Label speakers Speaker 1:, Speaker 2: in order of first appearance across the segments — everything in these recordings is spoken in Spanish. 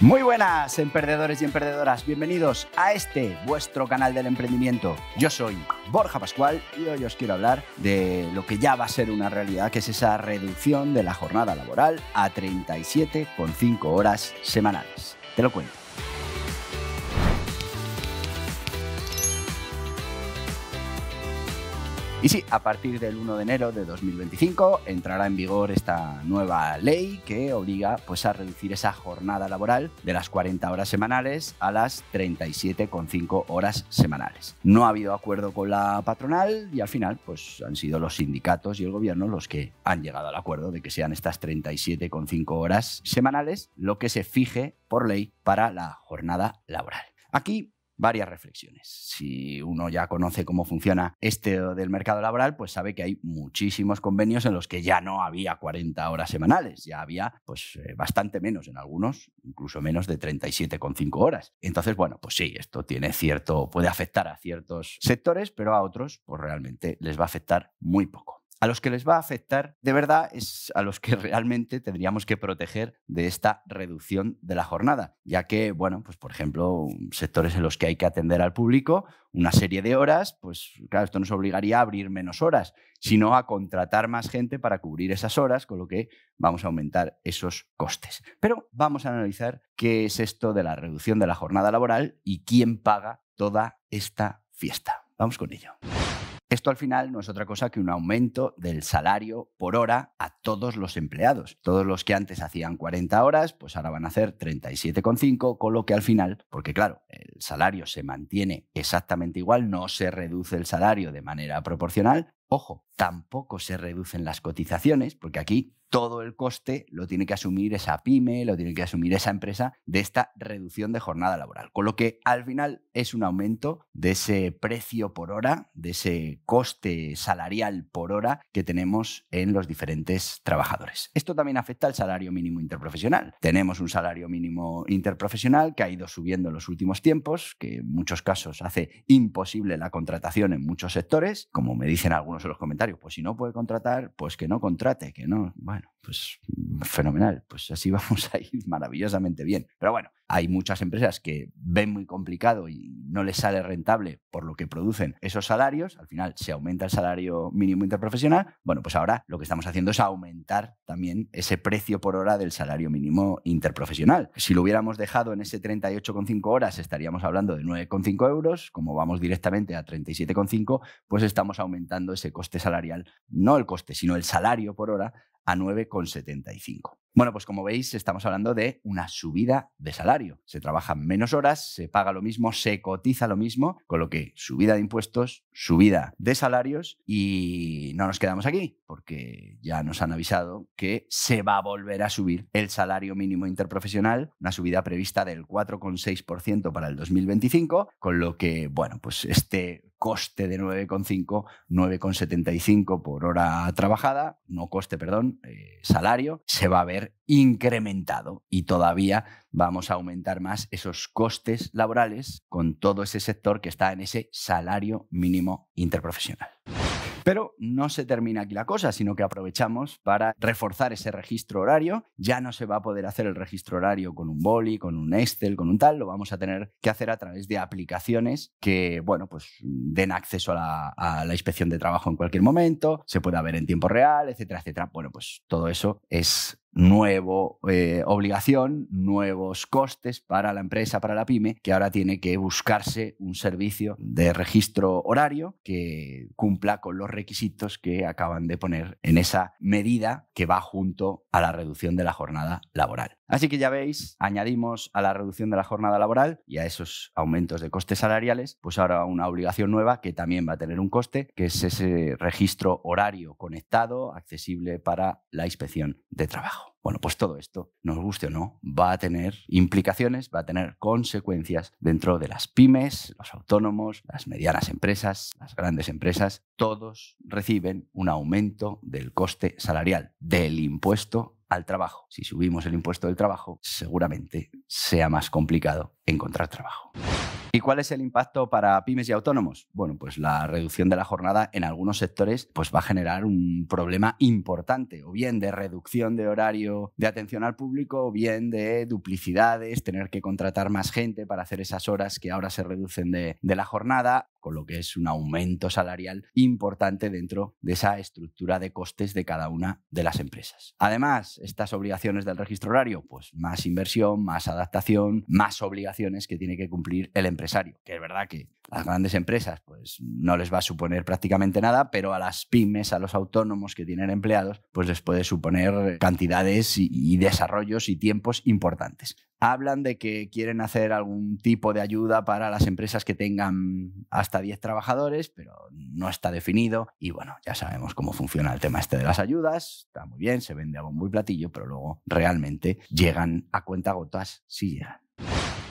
Speaker 1: Muy buenas, emprendedores y emprendedoras. Bienvenidos a este, vuestro canal del emprendimiento. Yo soy Borja Pascual y hoy os quiero hablar de lo que ya va a ser una realidad, que es esa reducción de la jornada laboral a 37,5 horas semanales. Te lo cuento. Y sí, a partir del 1 de enero de 2025 entrará en vigor esta nueva ley que obliga a reducir esa jornada laboral de las 40 horas semanales a las 37,5 horas semanales. No ha habido acuerdo con la patronal y al final han sido los sindicatos y el gobierno los que han llegado al acuerdo de que sean estas 37,5 horas semanales lo que se fije por ley para la jornada laboral. Aquí varias reflexiones. Si uno ya conoce cómo funciona este del mercado laboral, pues sabe que hay muchísimos convenios en los que ya no había 40 horas semanales, ya había bastante menos en algunos, incluso menos de 37,5 horas. Entonces, sí, esto puede afectar a ciertos sectores, pero a otros realmente les va a afectar muy poco. A los que les va a afectar de verdad es a los que realmente tendríamos que proteger de esta reducción de la jornada, ya que, por ejemplo, sectores en los que hay que atender al público una serie de horas, claro, esto nos obligaría a abrir menos horas, sino a contratar más gente para cubrir esas horas, con lo que vamos a aumentar esos costes. Pero vamos a analizar qué es esto de la reducción de la jornada laboral y quién paga toda esta fiesta. Vamos con ello. Esto al final no es otra cosa que un aumento del salario por hora a todos los empleados. Todos los que antes hacían 40 horas, ahora van a hacer 37,5, con lo que al final, porque claro, el salario se mantiene exactamente igual, no se reduce el salario de manera proporcional. Ojo, tampoco se reducen las cotizaciones, porque aquí todo el coste lo tiene que asumir esa pyme, lo tiene que asumir esa empresa de esta reducción de jornada laboral. Con lo que al final es un aumento de ese precio por hora, de ese coste salarial por hora que tenemos en los diferentes trabajadores. Esto también afecta al salario mínimo interprofesional. Tenemos un salario mínimo interprofesional que ha ido subiendo en los últimos tiempos, que en muchos casos hace imposible la contratación en muchos sectores. Como me dicen algunos en los comentarios, si no puede contratar, que no contrate, que no. Fenomenal, así vamos a ir maravillosamente bien. Pero hay muchas empresas que ven muy complicado y no les sale rentable por lo que producen esos salarios. Al final se aumenta el salario mínimo interprofesional. Ahora lo que estamos haciendo es aumentar también ese precio por hora del salario mínimo interprofesional. Si lo hubiéramos dejado en ese 38,5 horas, estaríamos hablando de 9,5 euros. Como vamos directamente a 37,5, estamos aumentando ese coste salarial, no el coste, sino el salario por hora, a 9,75. Como veis, estamos hablando de una subida de salario. Se trabajan menos horas, se paga lo mismo, se cotiza lo mismo, con lo que subida de impuestos, subida de salarios, y no nos quedamos aquí, porque ya nos han avisado que se va a volver a subir el salario mínimo interprofesional, una subida prevista del 4,6% para el 2025, con lo que, este coste de 9,75 por hora trabajada, salario, se va a ver incrementado y todavía vamos a aumentar más esos costes laborales con todo ese sector que está en ese salario mínimo interprofesional. Pero no se termina aquí la cosa, sino que aprovechamos para reforzar ese registro horario. Ya no se va a poder hacer el registro horario con un boli, con un Excel, con un tal. Lo vamos a tener que hacer a través de aplicaciones que, den acceso a la inspección de trabajo en cualquier momento, se pueda ver en tiempo real, etcétera, etcétera. Todo eso es nuevo obligación, nuevos costes para la empresa, para la pyme, que ahora tiene que buscarse un servicio de registro horario que cumpla con los requisitos que acaban de poner en esa medida que va junto a la reducción de la jornada laboral. Así que ya veis, añadimos a la reducción de la jornada laboral y a esos aumentos de costes salariales, ahora una obligación nueva que también va a tener un coste, que es ese registro horario conectado, accesible para la inspección de trabajo. Todo esto, nos guste o no, va a tener implicaciones, va a tener consecuencias dentro de las pymes, los autónomos, las medianas empresas, las grandes empresas. Todos reciben un aumento del coste salarial, del impuesto al trabajo. Si subimos el impuesto del trabajo, seguramente sea más complicado encontrar trabajo. ¿Y cuál es el impacto para pymes y autónomos? Bueno, pues la reducción de la jornada en algunos sectores pues va a generar un problema importante, o bien de reducción de horario de atención al público, o bien de duplicidades, tener que contratar más gente para hacer esas horas que ahora se reducen de la jornada, con lo que es un aumento salarial importante dentro de esa estructura de costes de cada una de las empresas. Además, estas obligaciones del registro horario, pues más inversión, más adaptación, más obligaciones que tiene que cumplir el empresario, que es verdad que a las grandes empresas pues no les va a suponer prácticamente nada, pero a las pymes, a los autónomos que tienen empleados, pues les puede suponer cantidades y desarrollos y tiempos importantes. Hablan de que quieren hacer algún tipo de ayuda para las empresas que tengan hasta 10 trabajadores, pero no está definido y bueno, ya sabemos cómo funciona el tema este de las ayudas, está muy bien, se vende a bombo y platillo, pero luego realmente llegan a cuentagotas si llegan.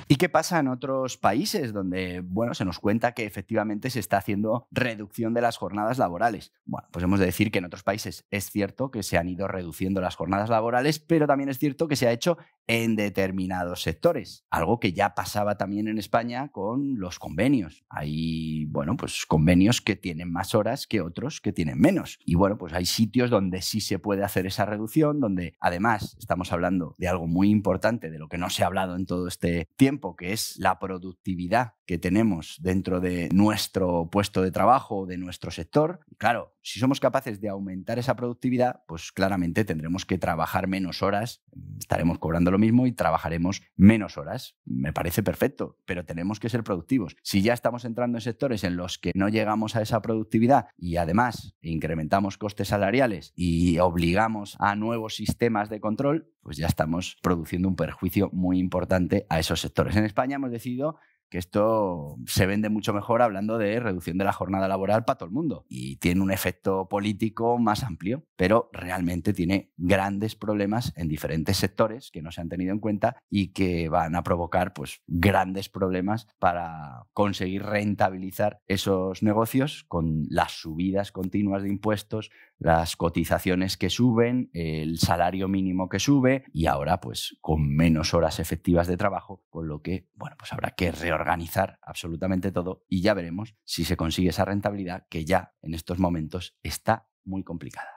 Speaker 1: ¿Y qué pasa en otros países donde, bueno, se nos cuenta que efectivamente se está haciendo reducción de las jornadas laborales? Bueno, pues hemos de decir que en otros países es cierto que se han ido reduciendo las jornadas laborales, pero también es cierto que se ha hecho en determinados sectores, algo que ya pasaba también en España con los convenios. Hay, bueno, pues convenios que tienen más horas que otros que tienen menos. Y bueno, pues hay sitios donde sí se puede hacer esa reducción, donde además estamos hablando de algo muy importante, de lo que no se ha hablado en todo este tiempo, que es la productividad que tenemos dentro de nuestro puesto de trabajo, de nuestro sector. Y claro, si somos capaces de aumentar esa productividad, pues claramente tendremos que trabajar menos horas, estaremos cobrando lo mismo y trabajaremos menos horas. Me parece perfecto, pero tenemos que ser productivos. Si ya estamos entrando en sectores en los que no llegamos a esa productividad y además incrementamos costes salariales y obligamos a nuevos sistemas de control, pues ya estamos produciendo un perjuicio muy importante a esos sectores. En España hemos decidido que esto se vende mucho mejor hablando de reducción de la jornada laboral para todo el mundo y tiene un efecto político más amplio, pero realmente tiene grandes problemas en diferentes sectores que no se han tenido en cuenta y que van a provocar pues grandes problemas para conseguir rentabilizar esos negocios con las subidas continuas de impuestos, las cotizaciones que suben, el salario mínimo que sube y ahora pues con menos horas efectivas de trabajo, con lo que bueno, pues habrá que reorganizar absolutamente todo y ya veremos si se consigue esa rentabilidad que ya en estos momentos está muy complicada.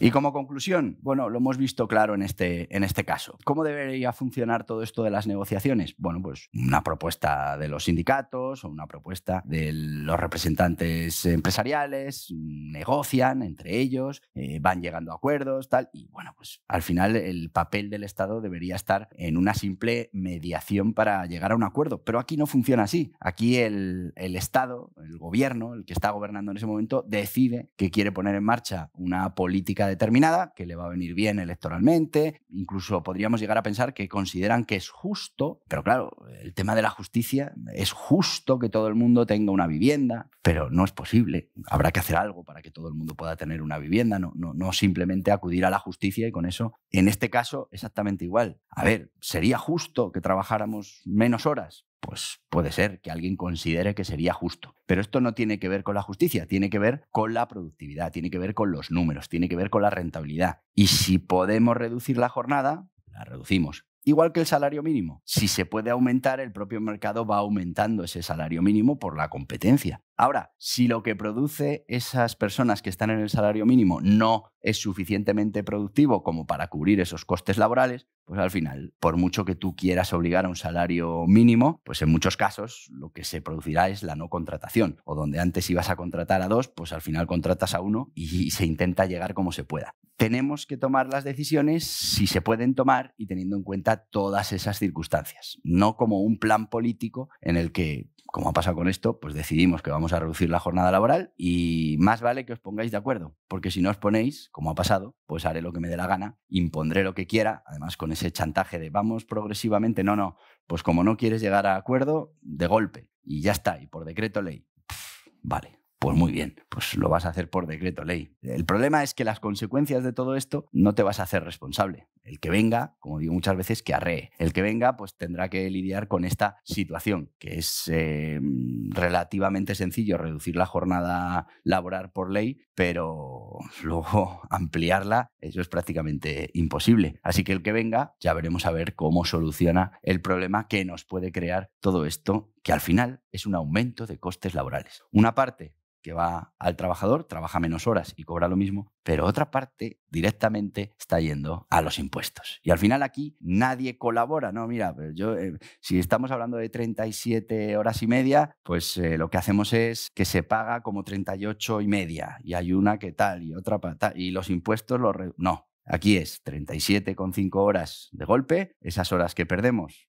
Speaker 1: Y como conclusión, bueno, lo hemos visto claro en este caso. ¿Cómo debería funcionar todo esto de las negociaciones? Bueno, pues una propuesta de los sindicatos o una propuesta de los representantes empresariales, negocian entre ellos, van llegando a acuerdos, tal, y bueno, pues al final el papel del Estado debería estar en una simple mediación para llegar a un acuerdo, pero aquí no funciona así. Aquí el Estado, el gobierno, el que está gobernando en ese momento, decide que quiere poner en marcha una política determinada que le va a venir bien electoralmente, incluso podríamos llegar a pensar que consideran que es justo, pero claro, el tema de la justicia, es justo que todo el mundo tenga una vivienda, pero no es posible, habrá que hacer algo para que todo el mundo pueda tener una vivienda, no simplemente acudir a la justicia y con eso, en este caso, exactamente igual. A ver, ¿sería justo que trabajáramos menos horas? Pues puede ser que alguien considere que sería justo. Pero esto no tiene que ver con la justicia, tiene que ver con la productividad, tiene que ver con los números, tiene que ver con la rentabilidad. Y si podemos reducir la jornada, la reducimos. Igual que el salario mínimo. Si se puede aumentar, el propio mercado va aumentando ese salario mínimo por la competencia. Ahora, si lo que produce esas personas que están en el salario mínimo no es suficientemente productivo como para cubrir esos costes laborales, pues al final, por mucho que tú quieras obligar a un salario mínimo, pues en muchos casos lo que se producirá es la no contratación. O donde antes ibas a contratar a dos, pues al final contratas a uno y se intenta llegar como se pueda. Tenemos que tomar las decisiones si se pueden tomar y teniendo en cuenta todas esas circunstancias. No como un plan político en el que, como ha pasado con esto, pues decidimos que vamos a reducir la jornada laboral y más vale que os pongáis de acuerdo, porque si no os ponéis, como ha pasado, pues haré lo que me dé la gana, impondré lo que quiera, además con ese chantaje de vamos progresivamente, no, pues como no quieres llegar a acuerdo, de golpe, y ya está, y por decreto ley. Vale. Pues muy bien, pues lo vas a hacer por decreto ley. El problema es que las consecuencias de todo esto no te vas a hacer responsable. El que venga, como digo muchas veces, que arree. El que venga pues tendrá que lidiar con esta situación, que es relativamente sencillo reducir la jornada laboral por ley, pero luego ampliarla, eso es prácticamente imposible. Así que el que venga, ya veremos a ver cómo soluciona el problema que nos puede crear todo esto, que al final es un aumento de costes laborales. Una parte que va al trabajador, trabaja menos horas y cobra lo mismo, pero otra parte directamente está yendo a los impuestos. Y al final aquí nadie colabora, ¿no? Mira, si estamos hablando de 37 horas y media, pues lo que hacemos es que se paga como 38 y media, y hay una que tal y otra para tal, y los impuestos no. Aquí es 37,5 horas de golpe, esas horas que perdemos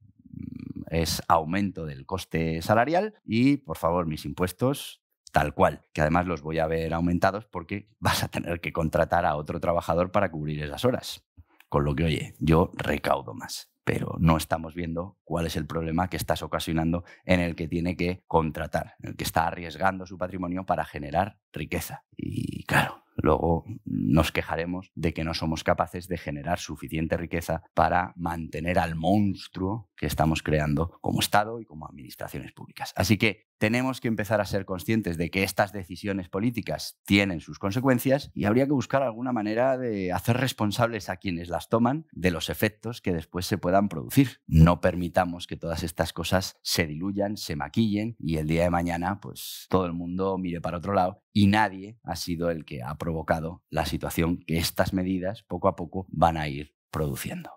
Speaker 1: es aumento del coste salarial y, por favor, mis impuestos tal cual, que además los voy a ver aumentados porque vas a tener que contratar a otro trabajador para cubrir esas horas. Con lo que, oye, yo recaudo más, pero no estamos viendo cuál es el problema que estás ocasionando en el que tiene que contratar, en el que está arriesgando su patrimonio para generar riqueza. Y claro, luego nos quejaremos de que no somos capaces de generar suficiente riqueza para mantener al monstruo que estamos creando como Estado y como administraciones públicas. Así que tenemos que empezar a ser conscientes de que estas decisiones políticas tienen sus consecuencias y habría que buscar alguna manera de hacer responsables a quienes las toman de los efectos que después se puedan producir. No permitamos que todas estas cosas se diluyan, se maquillen y el día de mañana pues todo el mundo mire para otro lado y nadie ha sido el que ha provocado la situación que estas medidas poco a poco van a ir produciendo.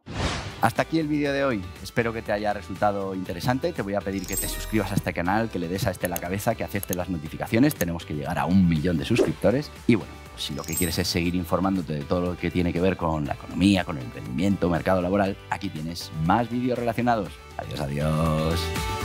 Speaker 1: Hasta aquí el vídeo de hoy. Espero que te haya resultado interesante. Te voy a pedir que te suscribas a este canal, que le des a la cabeza, que aceptes las notificaciones. Tenemos que llegar a 1 millón de suscriptores. Y bueno, pues si lo que quieres es seguir informándote de todo lo que tiene que ver con la economía, con el emprendimiento, mercado laboral, aquí tienes más vídeos relacionados. Adiós, adiós.